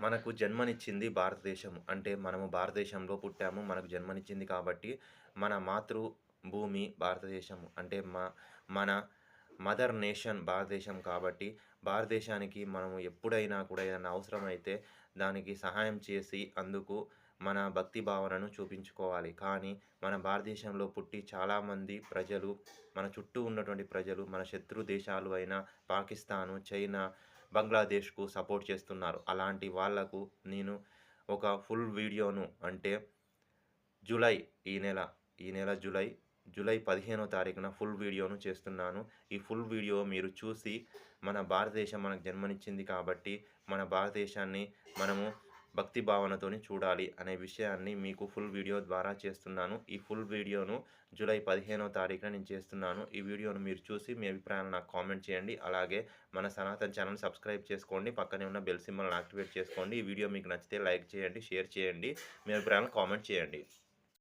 మనకు జన్మనిచ్చింది భారతదేశం. అంటే మనము భారతదేశంలో పుట్టాము. మనకు జన్మనిచ్చింది కాబట్టి మన మాతృభూమి భారతదేశం. అంటే మన మదర్ నేషన్ భారతదేశం కాబట్టి భారతదేశానికి మనము ఎప్పుడైనా కూడా ఏదైనా అవసరమైతే దానికి సహాయం చేసి అందుకు మన భక్తి భావనను చూపించుకోవాలి. కానీ మన భారతదేశంలో పుట్టి చాలామంది ప్రజలు మన చుట్టూ ఉన్నటువంటి ప్రజలు మన శత్రు దేశాలు అయిన పాకిస్తాను, చైనా, బంగ్లాదేశ్‌కు సపోర్ట్ చేస్తున్నారు. అలాంటి వాళ్ళకు నేను ఒక ఫుల్ వీడియోను అంటే జూలై ఈ నెల, ఈ నెల జూలై 15వ తారీఖున ఫుల్ వీడియోను చేస్తున్నాను. ఈ ఫుల్ వీడియో మీరు చూసి మన భారతదేశం మనకు జన్మనిచ్చింది కాబట్టి మన భారతదేశాన్ని మనము భక్తి భావనతోని చూడాలి అనే విషయాన్ని మీకు ఫుల్ వీడియో ద్వారా చేస్తున్నాను. ఈ ఫుల్ వీడియోను జూలై 15వ తారీఖున నేను చేస్తున్నాను. ఈ వీడియోను మీరు చూసి మీ అభిప్రాయాలను నాకు కామెంట్ చేయండి. అలాగే మన సనాతన్ ఛానెల్ సబ్స్క్రైబ్ చేసుకోండి. పక్కనే ఉన్న బెల్ సింబల్‌ని యాక్టివేట్ చేసుకోండి. ఈ వీడియో మీకు నచ్చితే లైక్ చేయండి, షేర్ చేయండి. మీ అభిప్రాయాలను కామెంట్ చేయండి.